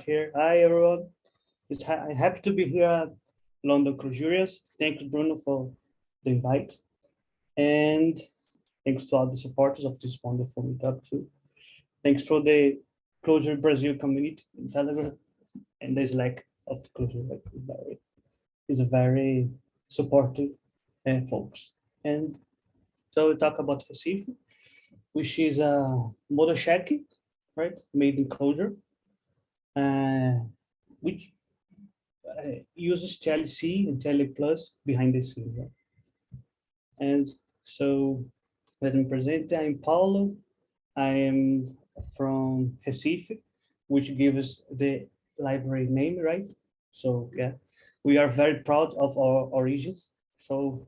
here. Hi, everyone. I'm happy to be here at London Clojurias. Thanks, Bruno, for the invite. And thanks to all the supporters of this wonderful meetup, too. Thanks for the Clojure Brazil community in Telegram and the Slack of the Clojure. Is a very supportive folks. And so we talk about Recife, which is a model shack, right? Made in Clojure, which uses TLC and TLA Plus behind the scenes. Right? And so let me present. I'm Paulo. I am from Recife, which gives the library name, right? So yeah, we are very proud of our origins. So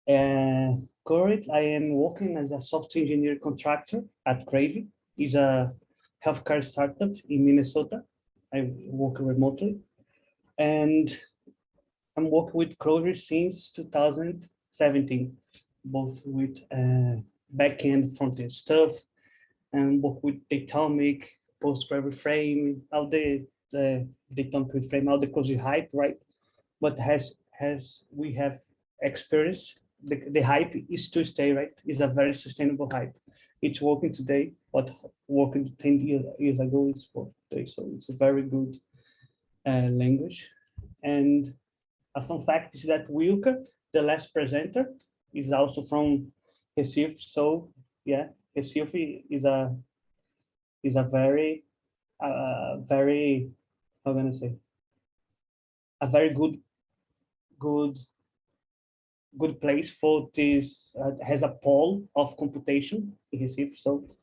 currently I am working as a software engineer contractor at Crave. It's a healthcare startup in Minnesota. I work remotely. And I'm working with Clojure since 2017, both with backend, front-end stuff, and work with Datomic, Postgres Frame, all the Datomic Frame, all the Clojure hype, right? But we have experienced, the hype is to stay, right? It's a very sustainable hype. It's working today, but working 10 years ago, it's working today. So it's a very good language. And a fun fact is that Wilker, the last presenter, is also from Recife. So yeah, Recife is a very how can I say, a very good place for this. Has a pole of computation in Recife, so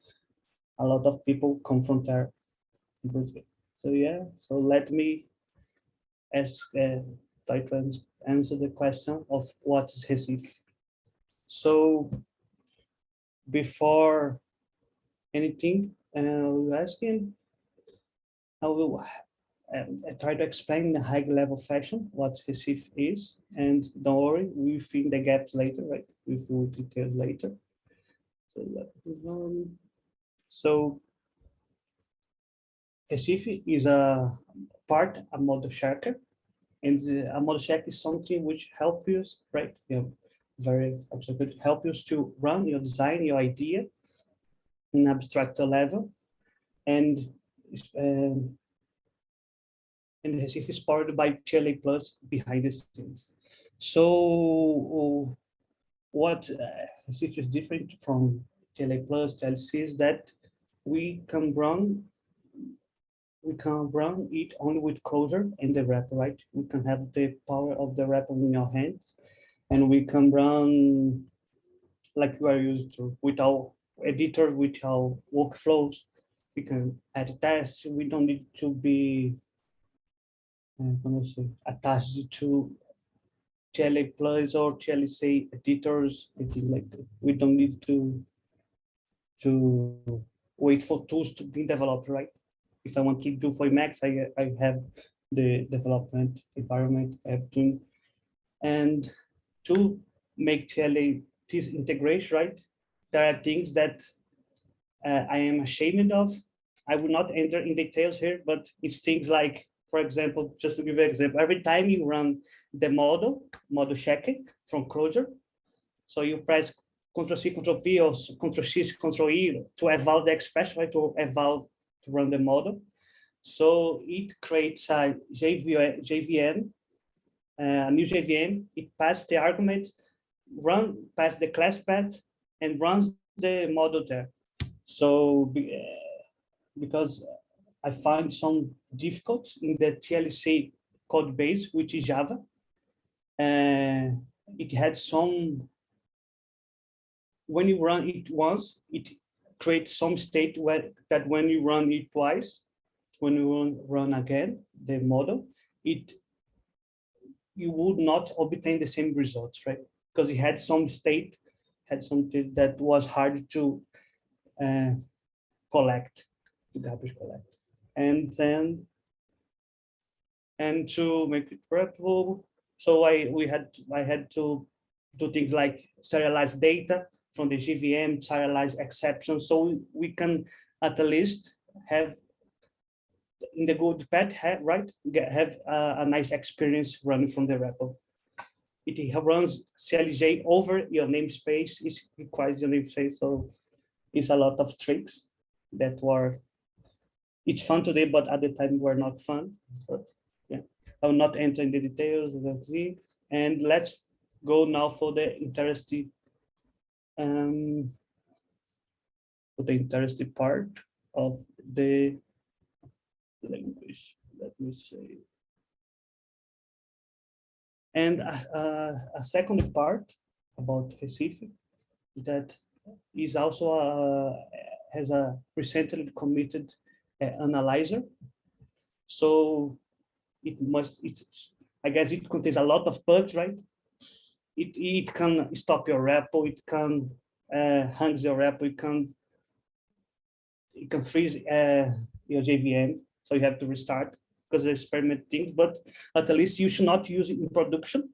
a lot of people come from there. So yeah, so let me ask try to answer the question of what is Recife. So before anything asking, I will try to explain in a high level fashion what Recife is, and don't worry, we fill in the gaps later, right? We fill details later. So Recife is a model shaker, and a model shack is something which helps you, right? Very absolutely help you to run your design, your idea in abstract level, and Recife is powered by TLA Plus behind the scenes. So what Recife is different from TLA Plus, TLC is that we can run it only with Clojure and the wrapper, right? We can have the power of the wrapper in our hands, and we can run like we are used to with our editors, with our workflows. We can add tests. We don't need to be attached to TLA Plus or TLC editors, anything like that. We don't need to wait for tools to be developed, right? If I want to do for Emacs, I have the development environment, everything. And to make TLA this integration, right? There are things that I am ashamed of. I will not enter in details here, but it's things like, for example, just to give you an example, every time you run the model checking from Clojure, so you press Ctrl+C, Ctrl+P, or Ctrl+C, Ctrl+E to eval the expression, right? To eval to run the model. So it creates a JVM, a new JVM. It passes the argument, pass the class path, and runs the model there. So because I find some difficult in the TLC code base, which is Java, it had some. When you run it once, it creates some state that when you run it twice, when you run again the model, you would not obtain the same results, right? Because it had some state, had something that was hard to collect, to garbage collect, and to make it replicable. So I had to do things like serialize data from the JVM, serialize exceptions, so we can at least have in the good path, right, have a nice experience running from the repo. It runs CLJ over your namespace. It requires your namespace, so it's a lot of tricks that were, it's fun today, but at the time were not fun. But yeah, I will not enter in the details of the thing. And let's go now for the interesting part of the language. Let me say. And a second part about Recife that is also has a recently committed analyzer. So I guess it contains a lot of bugs, right? It can stop your repo, it can hang your repo, it can freeze your JVM, so you have to restart because they experiment things. But at least you should not use it in production,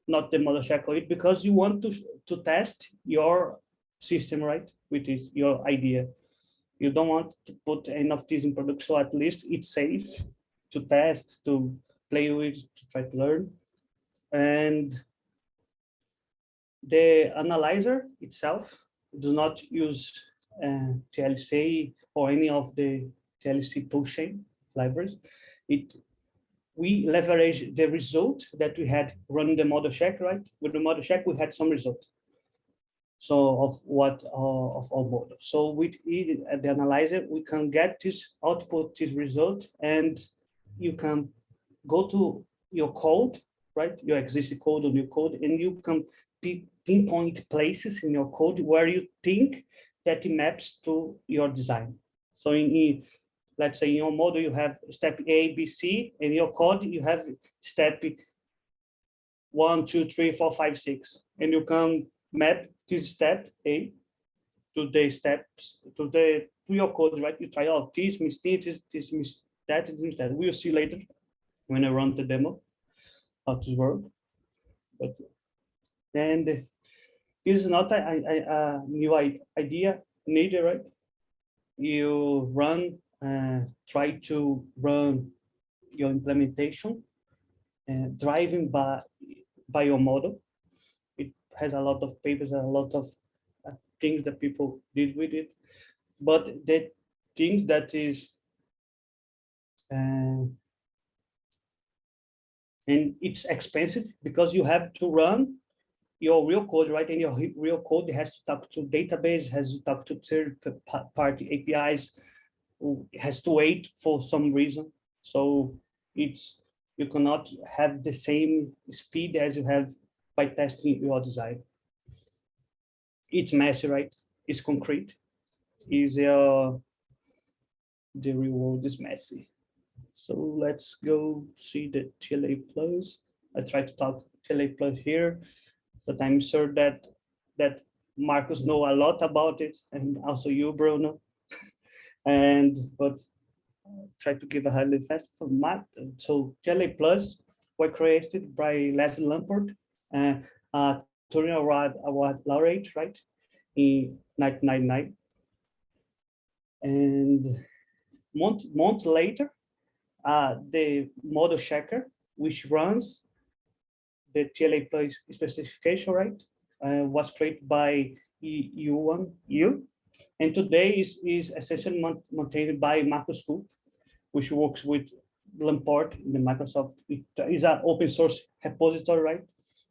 not the model check it, because you want to test your system, right? Which is your idea. You don't want to put any of these in production, so at least it's safe to test, to play with, to try to learn. And the analyzer itself does not use TLC or any of the TLC toolchain libraries. We leverage the result that we had running the model check, right? With the model check, we had some result. So of our model. So with the analyzer, we can get this output, this result, and you can go to your code, right? Your existing code or new code, and you can pinpoint places in your code where you think that it maps to your design. So let's say in your model, you have step A, B, C, and in your code, you have step 1, 2, 3, 4, 5, 6, and you can map this step A to the steps to your code, right? You try out this means this means that, we'll see later when I run the demo how this works. But and this is not a new idea neither, right? You try to run your implementation driving by your model. It has a lot of papers and a lot of things that people did with it, but the thing that is and it's expensive because you have to run your real code, right? And your real code has to talk to database, has to talk to third-party APIs, it has to wait for some reason. So you cannot have the same speed as you have by testing your design. It's messy, right? It's concrete. The real world is messy. So let's go see the TLA Plus. I try to talk TLA Plus here, but I'm sure that Marcus know a lot about it, and also you, Bruno. But try to give a highlight for Matt. So TLA Plus was created by Leslie Lamport, Turing Award laureate, right, in 1999. And month later, the model checker, which runs the TLA Plus specification, right, was created by Yuan, and today is essentially maintained by Marcus Cook, which works with Lamport in the Microsoft. It is an open source repository, right?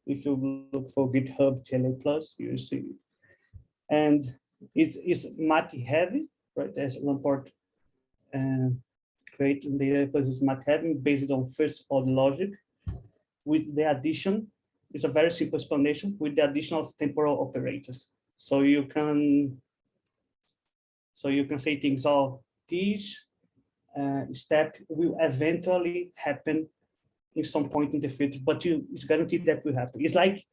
If you look for GitHub TLA Plus, you see it. And it's math heavy, right? As Lamport created the TLA Plus is math heavy based on first order logic. With the addition, it's a very simple explanation with the addition of temporal operators. So you can say things all these step will eventually happen in some point in the future, but it's guaranteed that will happen. It's like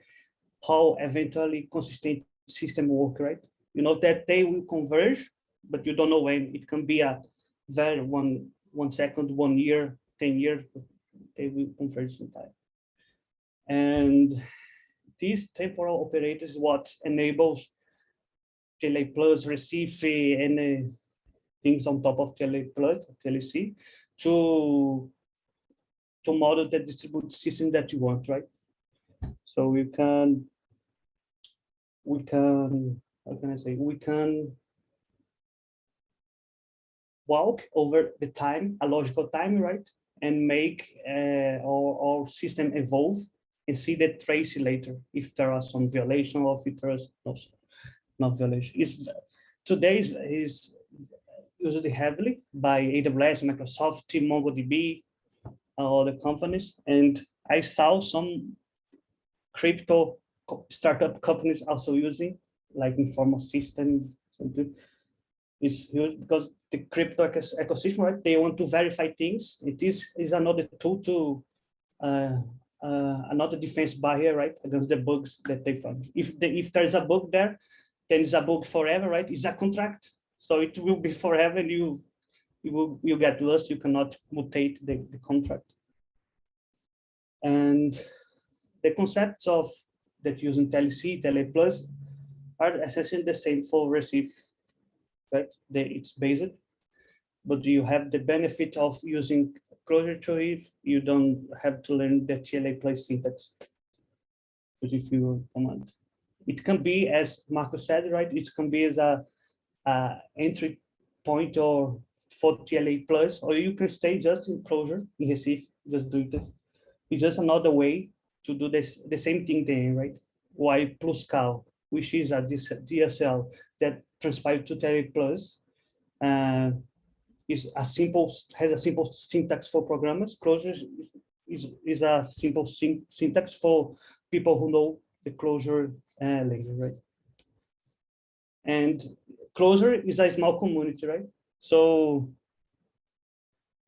how eventually consistent system work, right? You know that they will converge, but you don't know when. It can be a very 1 second, 1 year, 10 years, they will converge sometime. And these temporal operators is what enables TLA Plus, Recife, and things on top of TLA Plus, TLC, to model the distributed system that you want, right? So we can, how can I say, we can walk over the time, a logical time, right? And make our system evolve and see the trace later, if there are some violation or if there is not violation. Today is used heavily by AWS, Microsoft, MongoDB, other companies. And I saw some crypto startup companies also using, like Informal Systems. Is huge because the crypto ecosystem, right? They want to verify things. It is another tool to another defense barrier, right, against the bugs that they found. If there's a bug there, then it's a bug forever, right? It's a contract, so it will be forever, and you get lost. You cannot mutate the contract. And the concepts of that use IntelliC, IntelliPlus are essentially the same for receive. Right? It's based, but you have the benefit of using Clojure to it. You don't have to learn the TLA+ syntax. But if you command, it can be, as Marco said, right? It can be as a entry point or for TLA+, or you can stay just in Clojure in receive, just do this. It's just another way to do this, the same thing there, right? Y plus cal, which is a DSL that transpires to TLA+, has a simple syntax for programmers. Clojure is a simple syntax for people who know the Clojure language, right? And Clojure is a small community, right? So,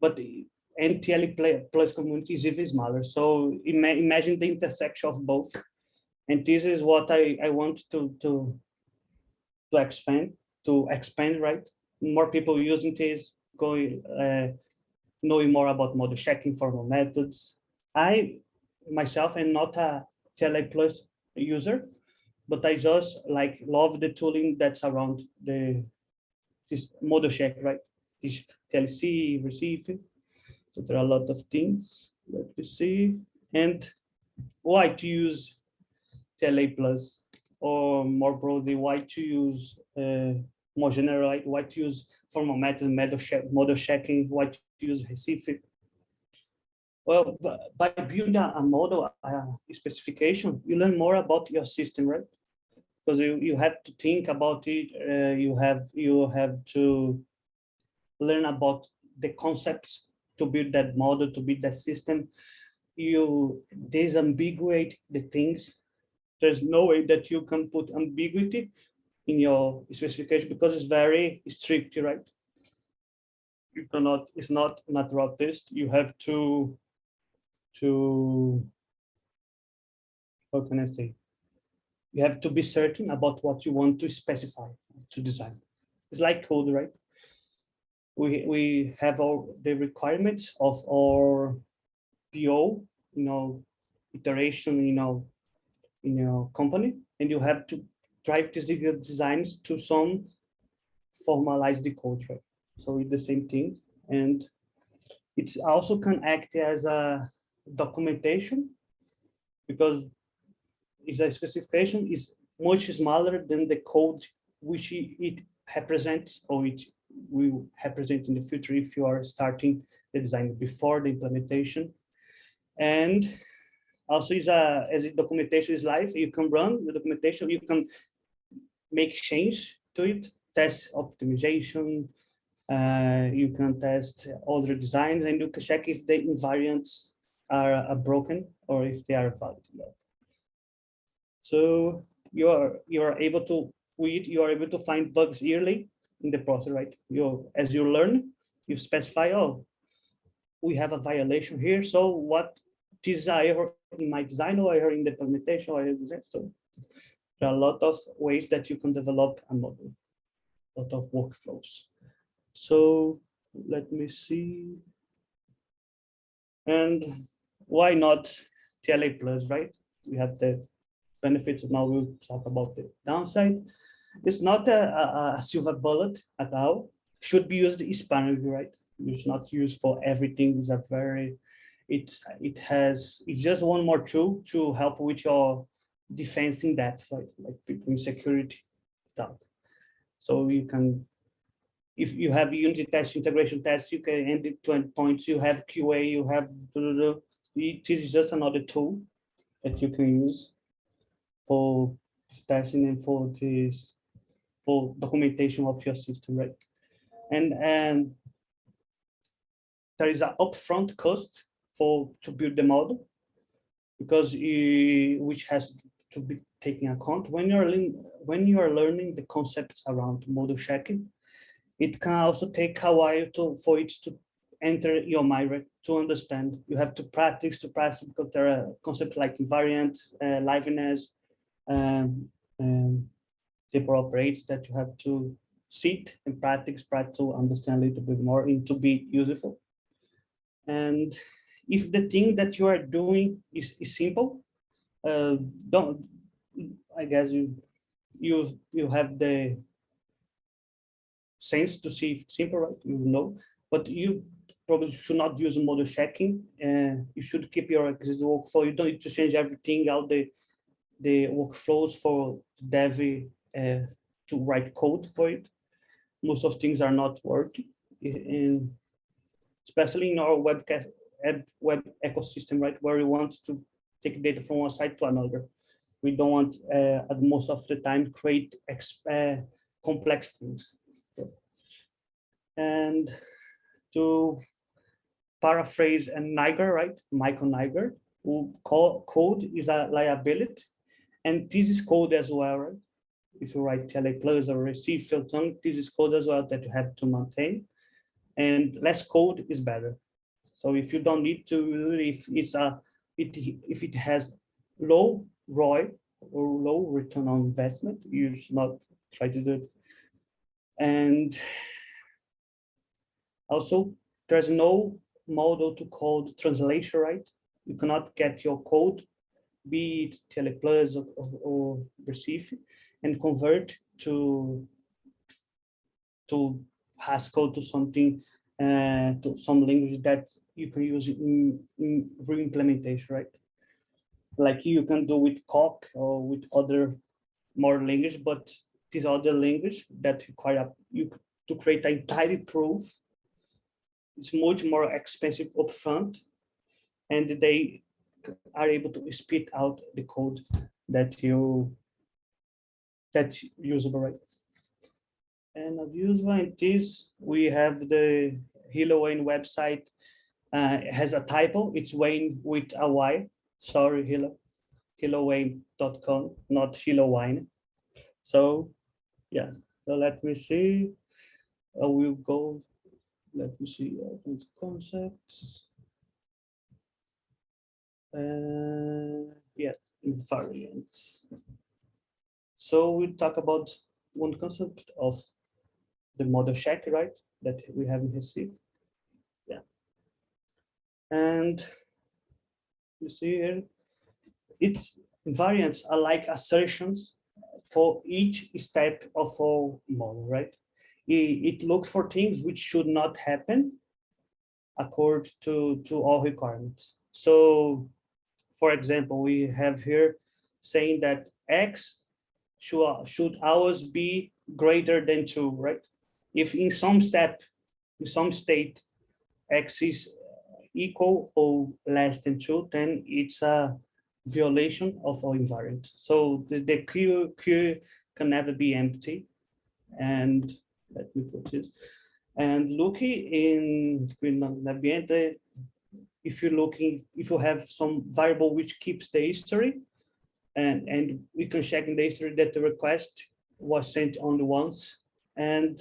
but the TLA+ community is even smaller. So imagine the intersection of both. And this is what I want to expand, right? More people using this, knowing more about model checking, formal methods. I myself am not a TLA+ user, but I just love the tooling that's around this model check, right? This TLC, receive. So there are a lot of things. Let me see. And why to use TLA+, or more broadly, why to use more general, why to use formal methods, model checking, why to use receive. Well, by building a model specification, you learn more about your system, right? Because you have to think about it. You have to learn about the concepts to build that model, to build that system. Disambiguate the things. There's no way that you can put ambiguity in your specification because it's very strict, right? You cannot, it's not raw test. You have to how can I say? You have to be certain about what you want to specify, to design. It's like code, right? We have all the requirements of our PO, iteration, in your company, and you have to drive these designs to some formalize the code, right? So it's the same thing, and it also can act as a documentation because it's a specification is much smaller than the code which it represents, or which will represent in the future if you are starting the design before the implementation. And also as the documentation is live, you can run the documentation, you can make change to it, test optimization, you can test other designs, and you can check if the invariants are broken or if they are valid. So you are able to find bugs early in the process, right? As you learn, you specify, oh, we have a violation here. So what is an error in my design, or error in the implementation, or so there are a lot of ways that you can develop a model, a lot of workflows. So let me see. And why not TLA+, right? We have the benefits. Now we'll talk about the downside. It's not a silver bullet at all. Should be used sparingly, right? It's not used for everything. It's a very, it's just one more tool to help with your defense in depth, right? Like between security talk. So you can, if you have unit test, integration tests, you can end it to endpoints, you have QA, you have, it is just another tool that you can use for testing and for this, for documentation of your system, right? And there is an upfront cost to build the model, because which has to be taken account when you are learning the concepts around model checking. It can also take a while for it to enter your mind, right? To understand. You have to practice because there are concepts like invariant, liveness, zipper operates that you have to sit and practice to understand a little bit more and to be useful. And if the thing that you are doing is simple, don't, I guess you have the sense to see if it's simple, right? You know, but you probably should not use model checking. You should keep your existing workflow. You don't need to change everything out the workflows for dev to write code for it. Most of things are not working, and especially in our web ecosystem, right, where we want to take data from one side to another. We don't want, at most of the time, create complex things. And to paraphrase Niger, right, Michael Niger, who code is a liability, and this is code as well, right? If you write TLA plus or receive filtering, this is code as well that you have to maintain, and less code is better. So if you don't need to, if it has low ROI or low return on investment, you should not try to do it. And also, there's no model to code translation, right? You cannot get your code, be it TLA plus or Recife, and convert to Haskell, to something, to some language that you can use in re-implementation, right? Like you can do with Coq or with other more language, but this other language that require you to create an entirely proof, it's much more expensive upfront, and they are able to spit out the code that usable, right? And of usable in this, we have the Hilo Wayne website. It has a typo. It's Wayne with a Y. Sorry, Hilo. HiloWayne.com, not Hilo Wine. So yeah. So let me see. I will go. Let me see these concepts. Yeah, invariants. So we talk about one concept of the model check, right? That we haven't received. Yeah. And you see here, it's invariants are like assertions for each step of our model, right? It looks for things which should not happen according to all requirements. So, for example, we have here saying that X should always be greater than 2, right? If in some step, in some state, X is equal or less than 2, then it's a violation of our invariant. So the queue can never be empty. And let me put this. And looking in Ambiente, if you have some variable which keeps the history, and we can check in the history that the request was sent only once. And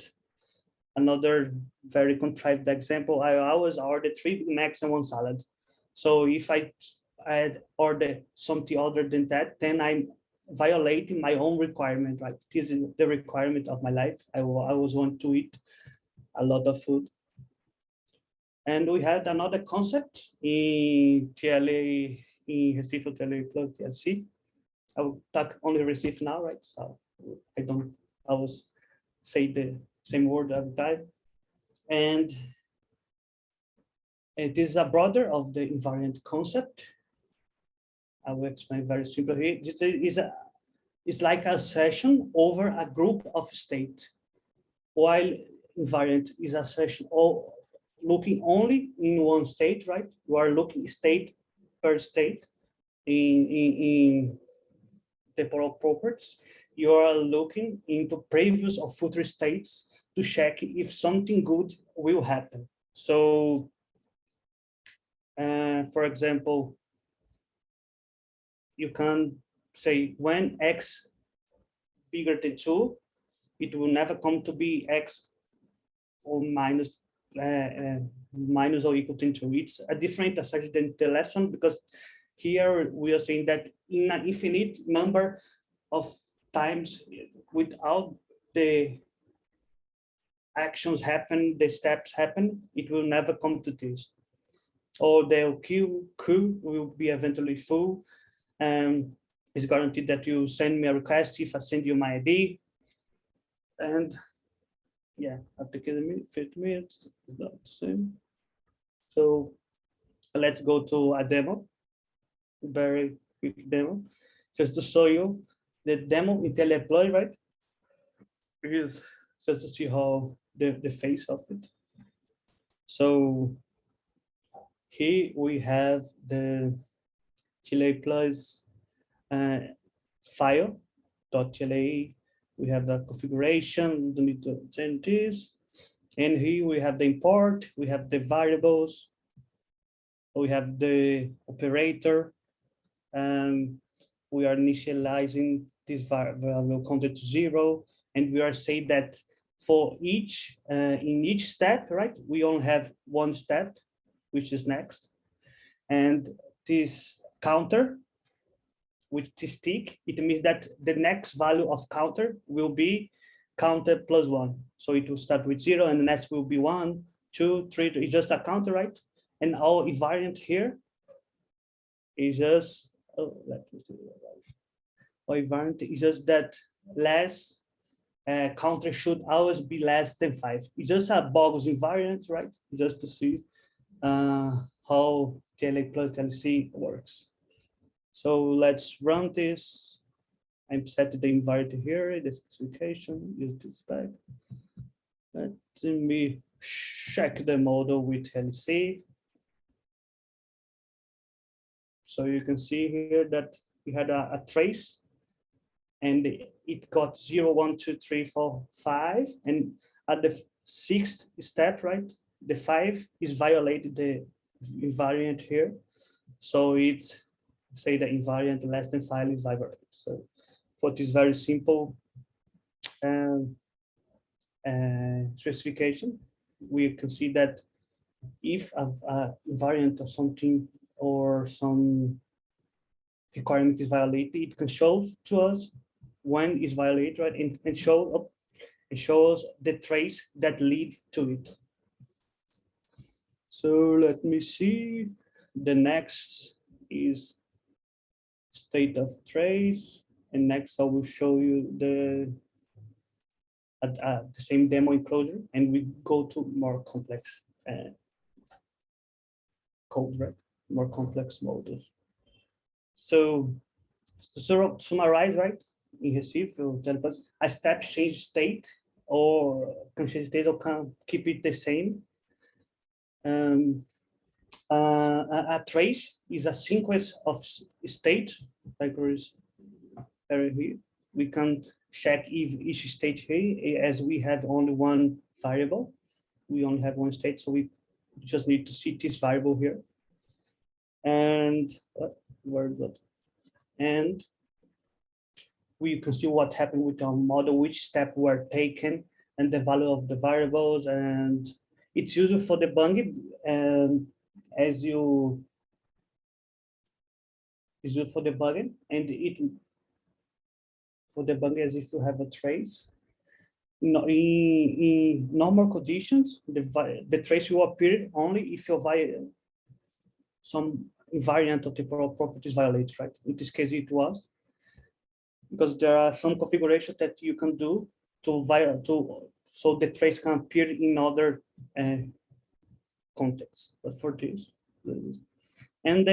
another very contrived example, I always order 3 Big Macs and 1 salad. So if I order something other than that, then I'm violating my own requirement, right? This is the requirement of my life. I always want to eat a lot of food. And we had another concept in TLA, in Recife TLA plus TLC. I will talk only Recife now, right? So I don't always say the same word every time. And It is a brother of the invariant concept. I will explain very simply here. It's like a session over a group of states, while invariant is a session looking only in one state, right? You are looking state per state in temporal properties. You are looking into previous or future states to check if something good will happen. So, for example, you can say when x bigger than 2, it will never come to be x or minus or equal to 2. It's a different assertion than the last one, because here we are saying that in an infinite number of times without the actions happen, the steps happen, it will never come to this. Or the queue will be eventually full, and it's guaranteed that you send me a request if I send you my ID. And yeah, after 50 minutes, it's not the same. So let's go to a demo, very quick demo, just to show you the demo in IntelliDeploy, right? Because just to see how the face of it. So here we have the IntelliDeploy file .tla. We have the configuration, don't need to change this. And here we have the import, we have the variables, we have the operator, and we are initializing this variable counted to 0. And we are saying that for each, in each step, right, we only have one step, which is next. And this counter, with this tick, it means that the next value of counter will be counter plus 1. So it will start with 0, and the next will be 1, 2, 3. It's just a counter, right? And our invariant here is just, let me see. Our invariant is just that less counter should always be less than 5. It's just a bogus invariant, right? Just to see how TLA plus TLC works. So let's run this. I'm set the invariant here, the specification, use this back. Let me check the model with LC. So you can see here that we had a trace, and it got 0, 1, 2, 3, 4, 5. And at the 6th step, right, the 5 is violated the invariant here. So it's say the invariant less than 5 is violated. So for this very simple specification, we can see that if a invariant or something or some requirement is violated, it can show to us when it's violated, right? And show up, it shows the trace that lead to it. So let me see. The next is state of trace, and next I will show you the same demo enclosure, and we go to more complex code, right? More complex models. So to summarize, right, in Recife, a step change state or can change state or can keep it the same. A trace is a sequence of state, like here. We can check if each state here, as we have only one variable, we only have one state, so we just need to see this variable here. And where is that? And we can see what happened with our model, which step were taken, and the value of the variables. And it's useful for debugging, and as you is used for debugging, and it for debugging as if you have a trace. In normal conditions, the trace will appear only if you some invariant of temporal properties violated, right? In this case, it was, because there are some configurations that you can do so the trace can appear in other context. But for this, and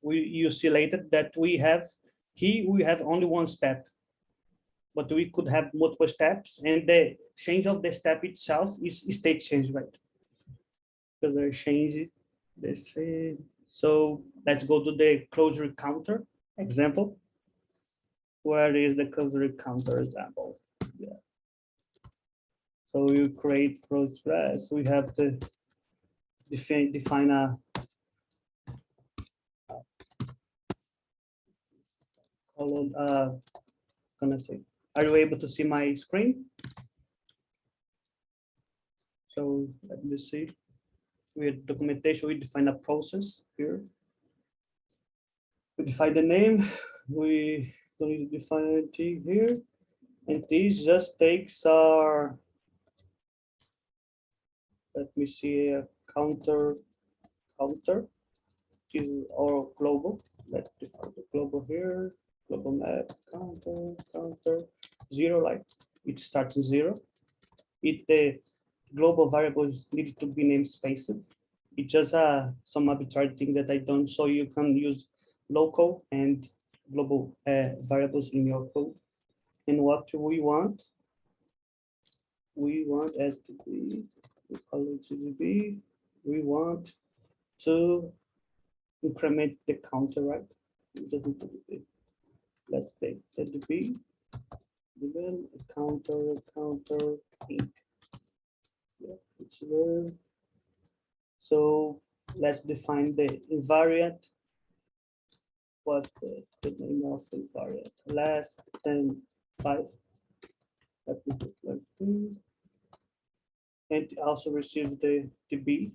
you see later that we have only one step, but we could have multiple steps, and the change of the step itself is state change, right? Because I change this. So let's go to the closure counter example. Where is the closure counter example? Yeah. So you create from scratch. We have to define a column. Gonna say, are you able to see my screen? So let me see. We have documentation. We define a process here. We define the name. We don't need to define anything here, and this just takes our. Let me see a counter is our global. Let's define the global here. Global map counter 0, like it starts at 0. It the global variables need to be namespaced. It's just some arbitrary thing that I don't, so you can use local and global variables in your code. And what we want as to be, we call it GDB. We want to increment the counter, right? Let's take the DB, then counter ink. Yeah, it's there. So let's define the invariant. What's the name of the invariant? Less than 5. Let me put like this. And it also receives the DB.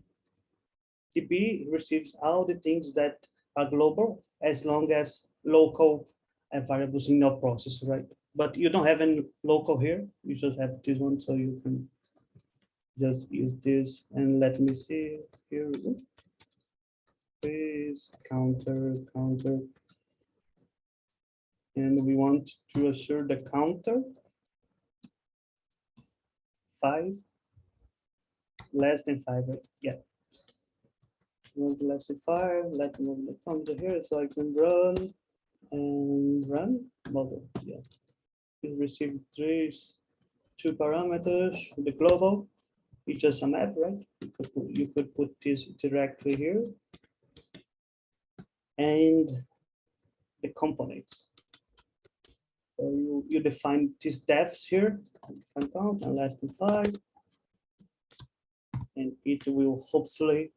DB receives all the things that are global as long as local variables in your process, right? But you don't have any local here. You just have this one, so you can just use this. And let me see here. Please counter, and we want to assure the counter 5 less than 5, right? Yeah. Less than 5. Let me move the counter here so I can run and run model. Yeah. We receive 2 parameters. The global, it's just a map, right? You could put this directly here. And the components. So you define these depths here, define count and less than 5. And it will hopefully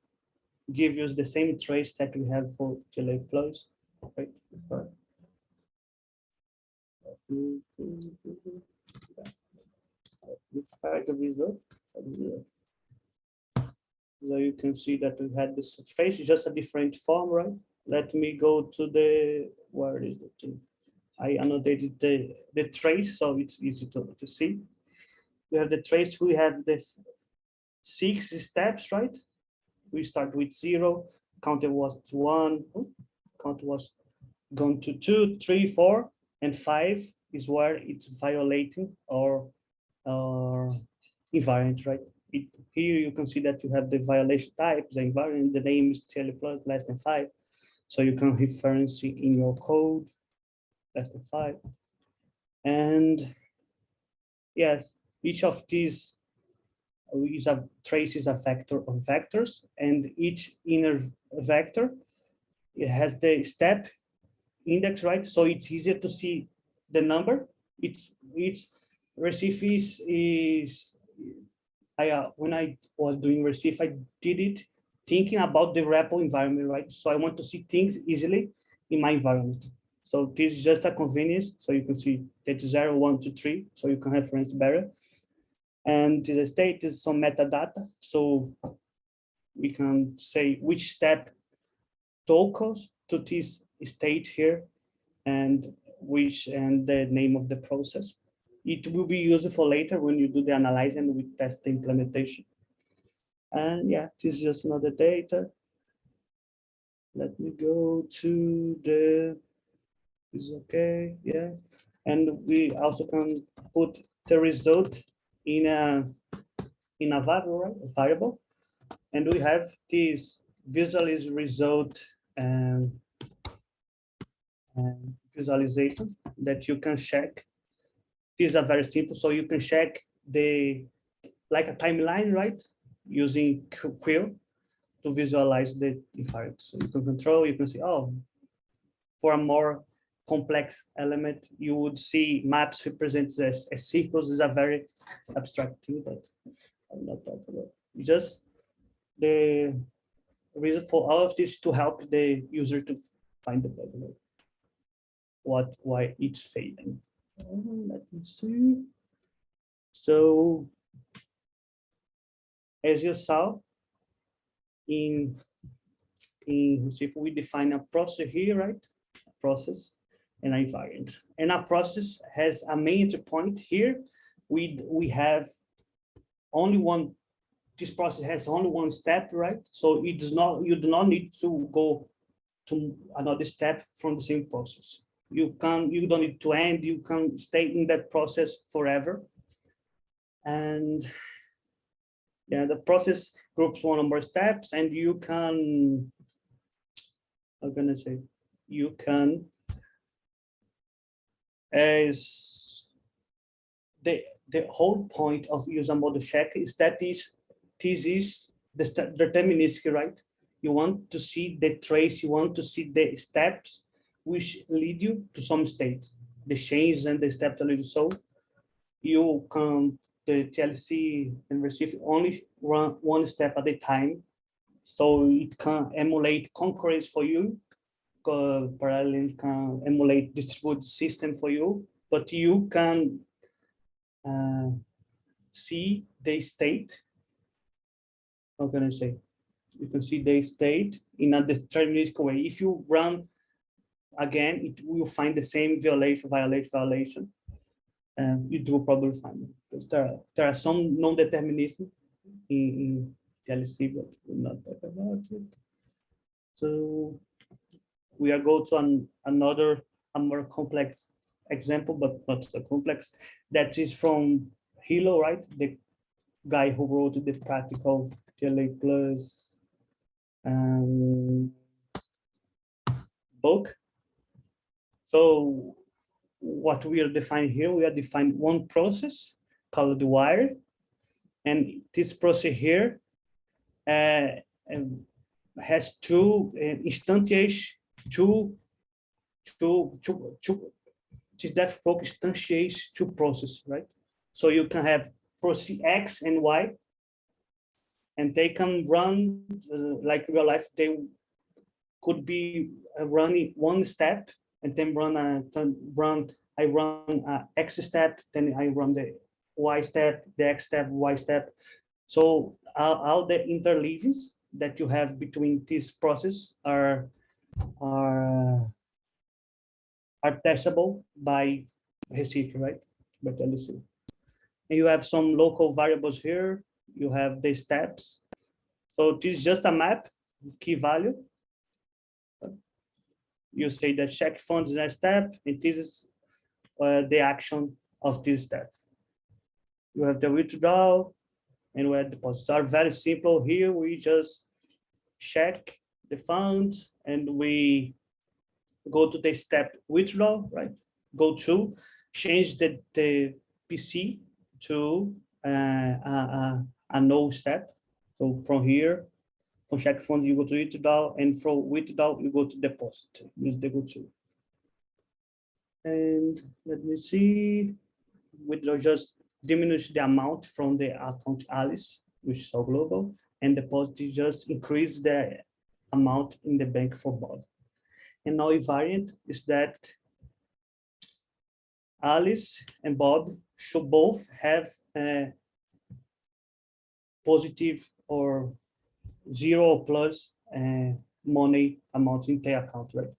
give you the same trace that we have for GLA plus, right? Inside the result. So you can see that we had this trace, just a different form, right? Let me go to the, where is the thing? I annotated the trace, so it's easy to see. We have the trace, we have the 6 steps, right? We start with 0, counter was 1, count was gone to 2, 3, 4, and 5 is where it's violating our invariant, right? Here you can see that you have the violation type, the invariant, the name is GLA plus less than 5. So you can reference it in your code, less than 5. And yes, each of these is a trace is a vector of vectors, and each inner vector, it has the step index, right? So it's easier to see the number. It's Recif is when I was doing Recif, I did it thinking about the REPL environment, right? So I want to see things easily in my environment. So this is just a convenience. So you can see that 0, 1, 2, 3. So you can reference better. And the state is some metadata. So we can say which step tokens to this state here and the name of the process. It will be useful later when you do the analysis and we test the implementation. And yeah, this is just another data. Let me go to the, is okay, yeah. And we also can put the result in a variable. And we have this visualize result and visualization that you can check. These are very simple, so you can check the like a timeline, right? Using Quill to visualize the environment. So you can control, you can see, oh, for a more complex element, you would see maps represents as circles. Is a very abstract thing, but I'm not talking about. Just the reason for all of this to help the user to find the bug, why it's failing. Let me see. So as you saw in if we define a process here, right? A process and an invariant. And a process has a main entry point here. We have only one, this process has only one step, right? So it does not, you do not need to go to another step from the same process. You don't need to end, you can stay in that process forever. And yeah, the process groups one or more steps, and you can, I'm gonna say, you can, as the whole point of user model check is that this is the deterministic, right? You want to see the trace, you want to see the steps which lead you to some state, the changes and the steps that lead you. So you can, the TLC and receive only run one step at a time. So it can emulate concurrence for you, parallel can emulate distributed system for you, but you can see the state. How can I say? You can see the state in a deterministic way. If you run again, it will find the same violation. It will probably find it because there are some non-determinism in TLC, but we'll not talk about it. So we are going to another, a more complex example, but not so complex. That is from Hilo, right? The guy who wrote the practical TLA plus book. So what we are defining here, we are defining one process called the wire, and this process here has two instantiates, this depth proc instantiates two processes, right? So you can have process X and Y, and they can run like real life. They could be running one step and then I run X step, then I run the Y step, the X step, Y step. So all the interleavings that you have between these processes are testable by receiver, right? By TLC. And you have some local variables here. You have the steps. So this is just a map, key value. You say that check funds is a step, and this is the action of this step. You have the withdrawal and we have deposits. Are very simple here. We just check the funds and we go to the step withdrawal, right? Go to change the PC to a no step. So from here, from check funds, you go to withdrawal, and from withdrawal, you go to deposit. Use the go to. And let me see, withdrawal just diminish the amount from the account Alice, which is all global, and deposit just increase the amount in the bank for Bob. And now invariant is that Alice and Bob should both have positive or zero or plus money amounts in their account, right?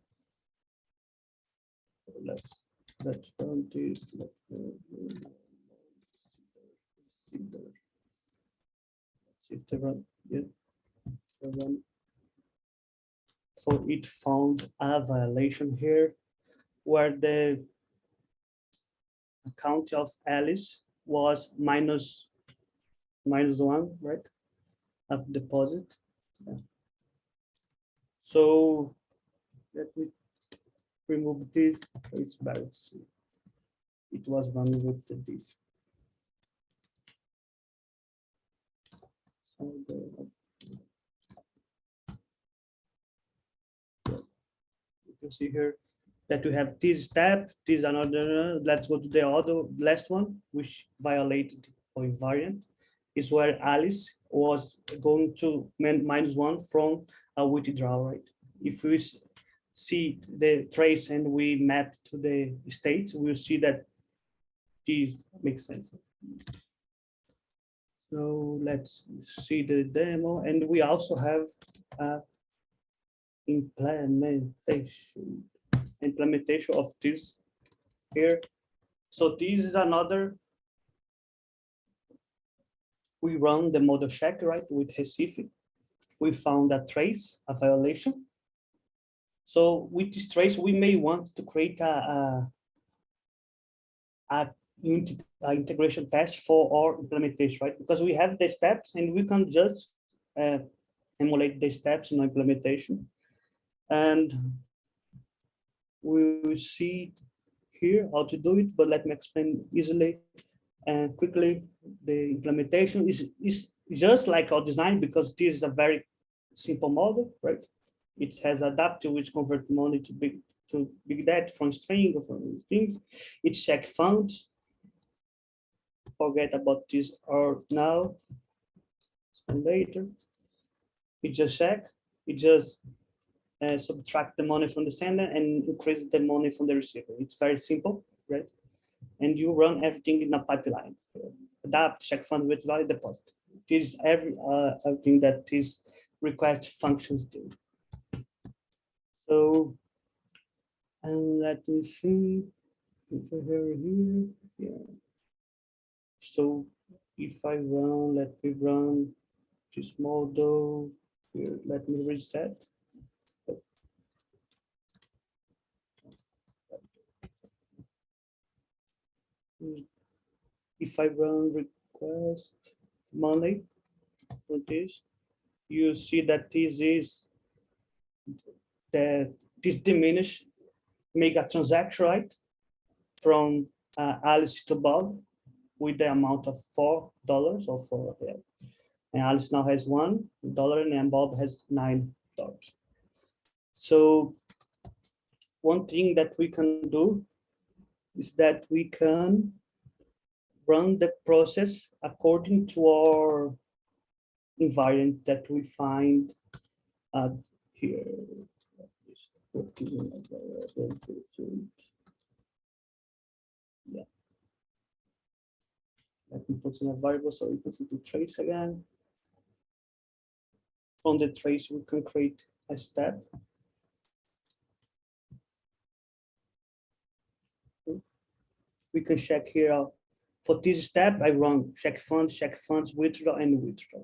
Let's run this. So it found a violation here where the account of Alice was minus 1, right? of deposit. Yeah. So let me remove this. It's better to see. It was running with the diff. So you can see here that we have this step, this another. Let's go to the other last one, which violated or invariant, is where Alice was going to -1 from a withdrawal, right? If we see the trace and we map to the state, we'll see that this makes sense. So let's see the demo, and we also have implementation of this here. So this is another. We run the model check, right, with Recife. We found a trace, a violation. So with this trace, we may want to create a integration test for our implementation, right? Because we have the steps and we can just emulate the steps in our implementation. And we will see here how to do it, but let me explain easily and quickly. The implementation is just like our design, because this is a very simple model, right? It has adapter which convert money to big data from string or from strings. It check funds. Forget about this or now. Later, it just check. It just subtract the money from the sender and increase the money from the receiver. It's very simple, right? And you run everything in a pipeline. Adapt, check fund, withdraw, deposit. This is everything that these request functions do. So, and let me see here. Yeah. So if I run, let me run this model here. Let me reset. If I run request money for this, you see that this is this diminish, make a transaction, right, from Alice to Bob with the amount of $4 or $4. Yeah. And Alice now has $1 and Bob has $9. So one thing that we can do is that we can run the process according to our invariant that we find here. Yeah. Let me put in a variable so we can see the trace again. From the trace, we can create a step. We can check here. For this step, I run check funds, withdraw, and withdraw.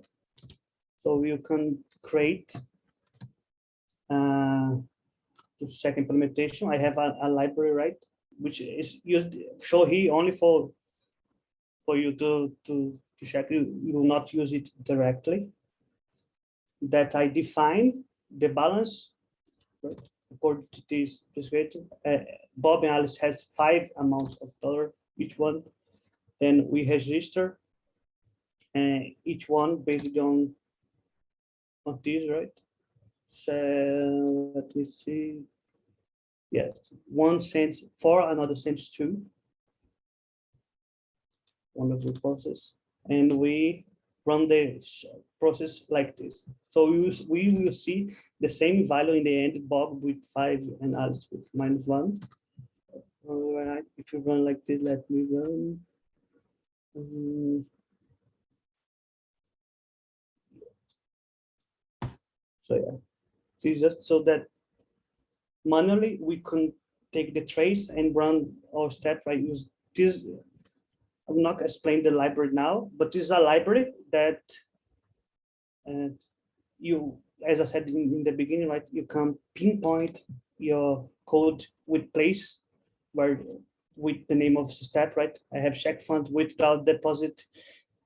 So you can create to check implementation. I have a library, right, which is used show here only for you to check. You will not use it directly. That I define the balance, right, according to this prescriptive. Bob and Alice has 5 amounts of dollar each one. Then we register each one based on this, right? So let me see. Yes, 1 cent for another cent 2. One of the process, and we run the process like this. So we will see the same value in the end, Bob with 5 and Alice with -1. All right, if you run like this, let me run. So yeah, this is just so that manually we can take the trace and run our step, right? Use this. I'm not explain the library now, but this is a library that you, as I said in the beginning, right? You can pinpoint your code with place where with the name of the step, right? I have check fund, withdraw, deposit,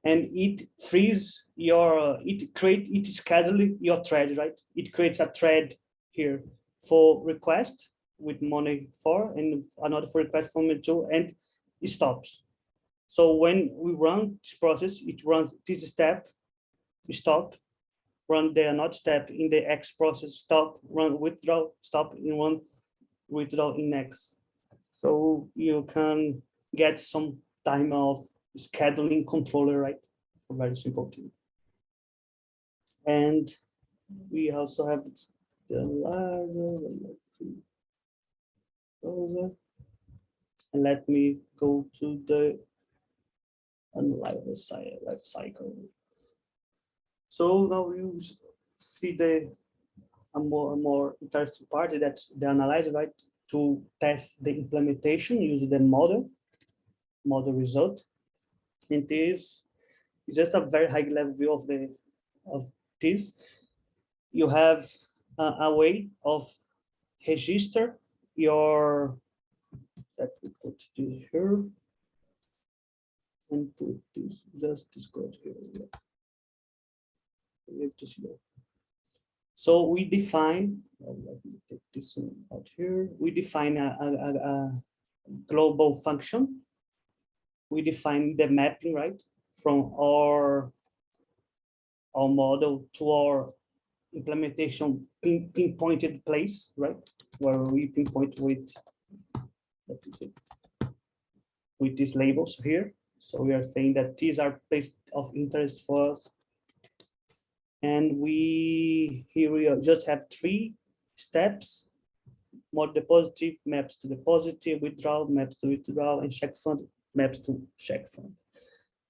and it frees your, it schedule your thread, right? It creates a thread here for request with money for, and another for request for me too, and it stops. So when we run this process, it runs this step, stop, run the another step in the X process, stop, run withdraw, stop in one, withdraw in next. So you can get some time of scheduling controller, right? For very simple thing. And we also have the larger, and let me go to the analyze life cycle. So now you see the a more interesting part, that's the analyzer, right? To test the implementation using the model result. And this is just a very high level view of this. You have a way of register your, that we put this here and put this, just this code here. We have to see that. So we define, let me take this out here. We define a global function. We define the mapping, right? From our model to our implementation pinpointed place, right? Where we pinpoint with these labels here. So we are saying that these are places of interest for us. And here we just have 3 steps: mod the positive, maps to the positive, withdrawal, maps to withdrawal, and check fund, maps to check fund.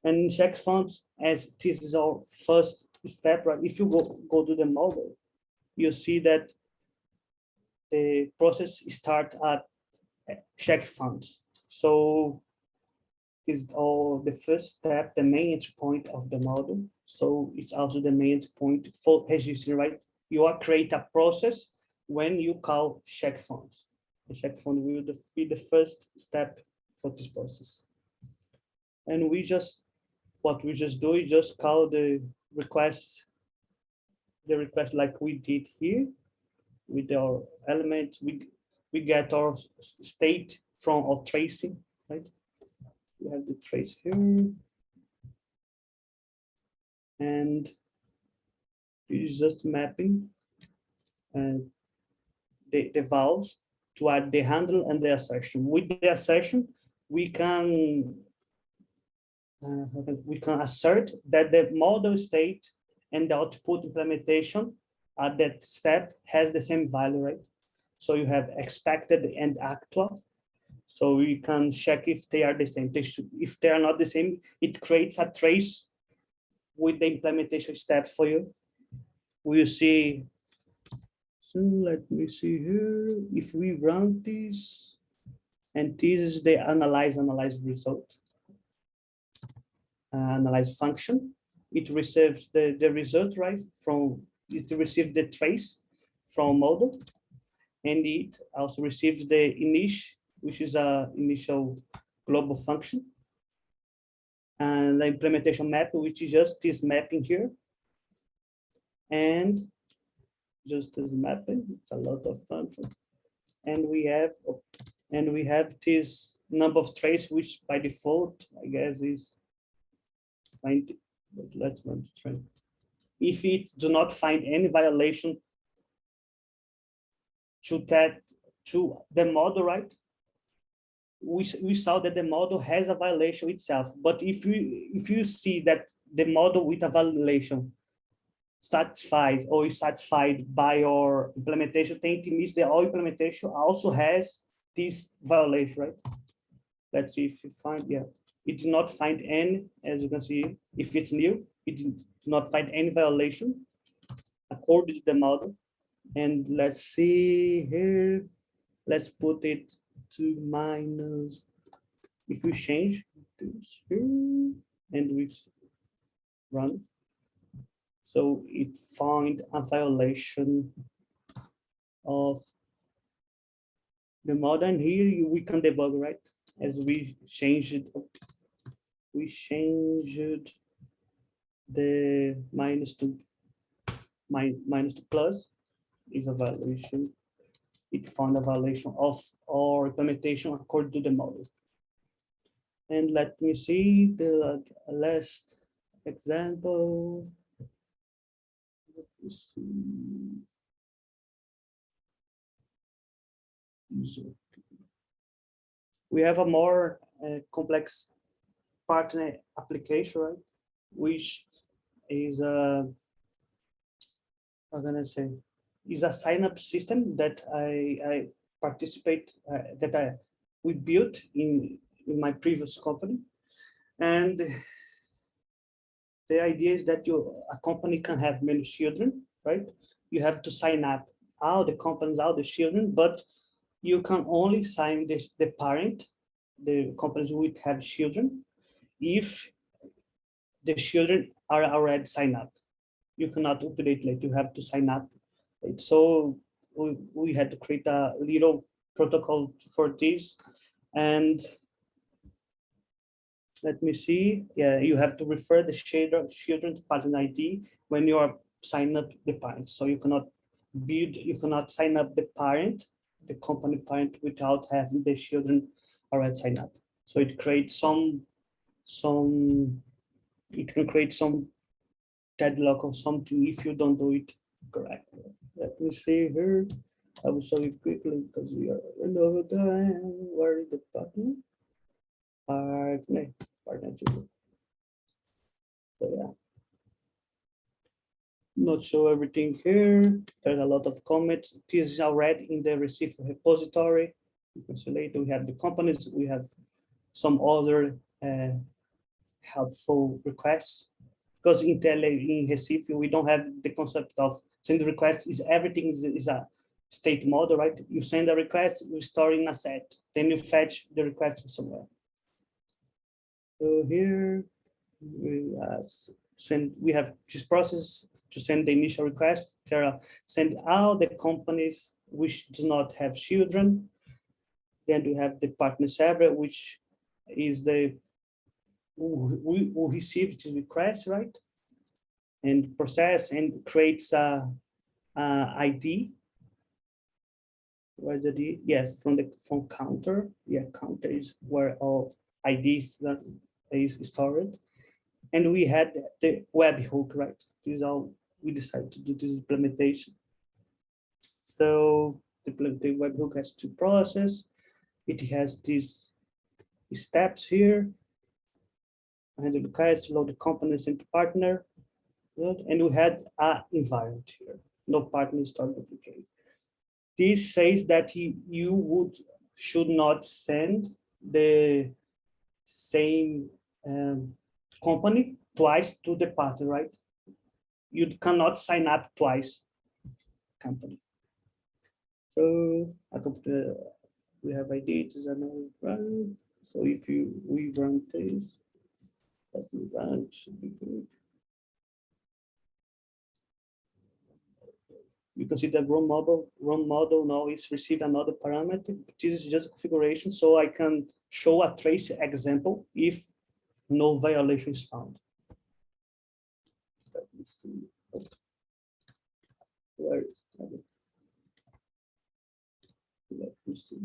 And check funds, as this is our first step, right? If you go to the model, you see that the process start at check funds. So is all the first step, the main entry point of the model. So it's also the main entry point for registry, right? You are create a process when you call check fund. The check fund will be the first step for this process. And what we just do is just call the request like we did here with our elements. We get our state from our tracing, right? We have the trace here, and this is just mapping the vowels to add the handle and the assertion. With the assertion, we can assert that the model state and the output implementation at that step has the same value, right? So you have expected and actual. So we can check if they are the same. If they are not the same, it creates a trace with the implementation step for you. We'll see. So let me see here. If we run this, and this is the analyze result. Analyze function. It receives the result, right? It receives the trace from model, and it also receives the init, which is a initial global function, and the implementation map, which is just this mapping here, and just this mapping. It's a lot of functions, and we have this number of trace, which by default, I guess, is 20. But let's run the trace. If it do not find any violation to the model, right? We saw that the model has a violation itself. But if you see that the model with a violation satisfied or is satisfied by your implementation, then it means that all implementation also has this violation, right? Let's see if you find, yeah, it did not find any, as you can see, if it's new, it did not find any violation according to the model. And let's see here, let's put it to minus, if we change this here and we run, so it found a violation of the model, and here we can debug, right? As we changed the minus to plus is a violation. It found a violation of our implementation according to the model. And let me see the last example. Let me see. We have a more complex partner application, right? Which is a, I'm gonna say, is a sign-up system that I participate, we built in my previous company. And the idea is that a company can have many children, right? You have to sign up all the companies, all the children, but you can only sign the parent, the companies which have children, if the children are already signed up. You cannot update late, you have to sign up. Right? So we had to create a little protocol for this. And let me see. Yeah, you have to refer the children's parent ID when you are signing up the parent. So you cannot sign up the parent, the company parent, without having the children already signed up. So it creates it can create some deadlock or something if you don't do it correctly. Let me see here. I will show you quickly because we are running over time. Where is the button? Partner. So yeah. Not show everything here. There's a lot of comments. This is already in the receive repository. You can see later we have the companies, we have some other helpful requests. Because in Recife, we don't have the concept of send requests. Is everything is a state model, right? You send a request, you store in a set, then you fetch the request somewhere. So here we have this process to send the initial request. Terra send all the companies which do not have children. Then we have the partner server, which is the who received the request, right? And process and creates a ID. Where the yes, from counter. Yeah, counter is where all IDs that is stored. And we had the webhook, right? This is how we decided to do this implementation. So the webhook has two processes. It has these steps here. And the request, load the components into partner. And we had an environment here. No partner stored duplicate. This says that you should not send the same company twice to the partner, right? You cannot sign up twice company. So we have ID, run. So if we run this, let me run, it should be good. You can see the run model now is received another parameter. This is just configuration, so I can show a trace example if no violation is found. Let me see. Where is it? Let me see.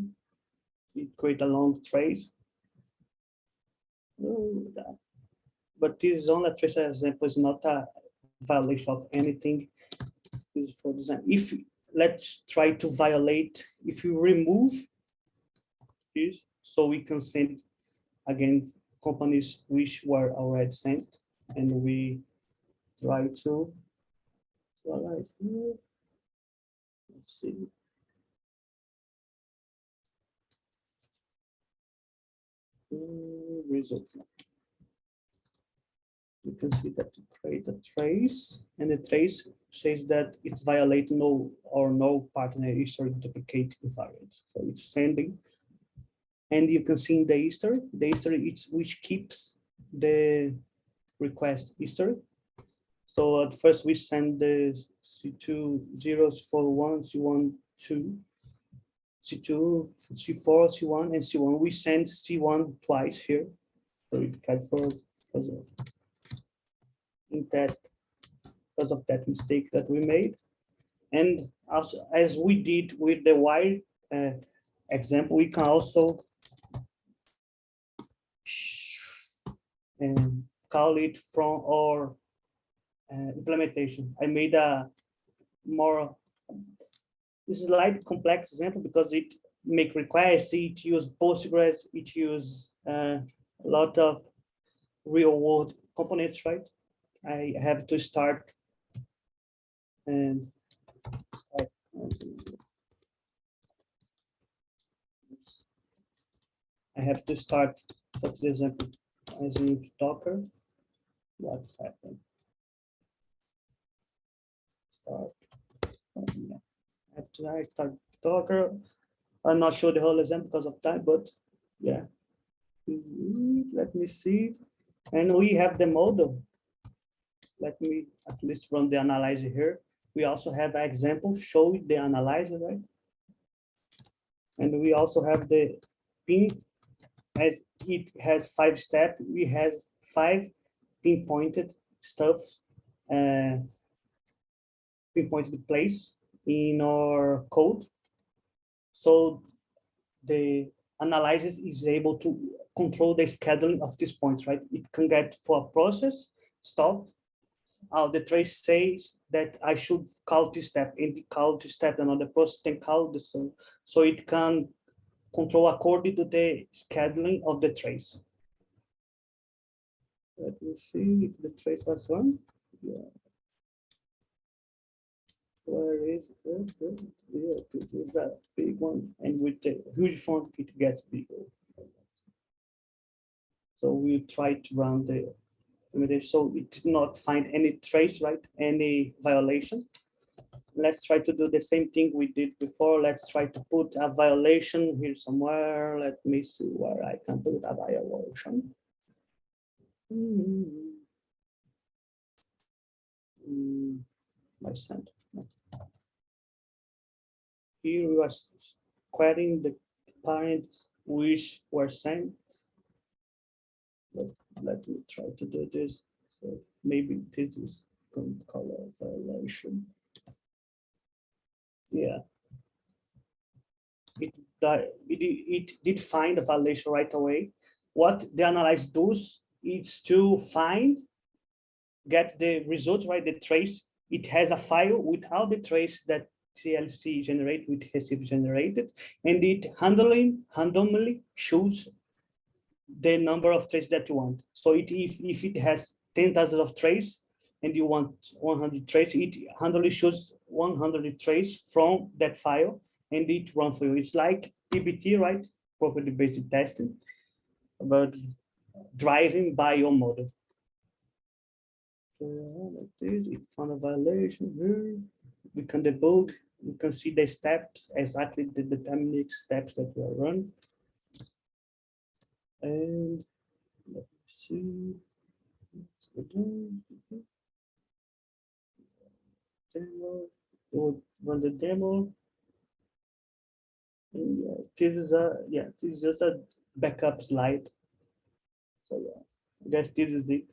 It create a long trace. Oh, but this is only a trace example, is not a violation of anything. This is for design. If let's try to violate, if you remove this, so we can send again companies which were already sent, and we try to visualize here. Let's see. Result. You can see that to create a trace, and the trace says that it's violate no partner history duplicate invariants. So it's sending, and you can see in the history it's which keeps the request history. So at first we send the C2 zeros for 1, C1, 2, C2, C4, C1, and C1. We send C1 twice here. So it cut for in that because of that mistake that we made. And also, as we did with the while example, we can also call it from our implementation. I made a more, this is like complex example because it requires it use Postgres, it use a lot of real world components, right? I have to start and I have to start, for example, as in Docker. What's happened? Start. After I start Docker, I'm not sure the whole example because of time, but yeah. Let me see. And we have the model. Let me at least run the analyzer here. We also have an example showing the analyzer, right? And we also have the pin, as it has 5 steps. We have 5 pinpointed stuff, pinpointed place in our code. So the analyzer is able to control the scheduling of these points, right? It can get for a process stop. The trace says that I should call this step, and call this step, another process can call this, so it can control according to the scheduling of the trace. Let me see if the trace was run. Yeah. Where is it? Yeah, this is a big one, and with the huge font, it gets bigger. So we try to run the implementation, so it did not find any trace, right? Any violation. Let's try to do the same thing we did before. Let's try to put a violation here somewhere. Let me see where I can put a violation. My center. Here we are querying the parents which were sent. Let me try to do this. So maybe this is color violation. Yeah. It did find the violation right away. What the analyzer does is to find, get the result, right? The trace. It has a file with all the trace that TLC generate with receive generated, and it randomly choose the number of traces that you want. So if it has 10,000 of trace and you want 100 trace, it randomly chooses 100 trace from that file and it runs for you. It's like PBT, right? Property-based testing, about driving by your model. So like this, it found a violation here. We can debug. We can see the steps, exactly the deterministic steps that were run. And let me see. Demo. We'll run the demo. And yeah, this is this is just a backup slide. So yeah, I guess this is it.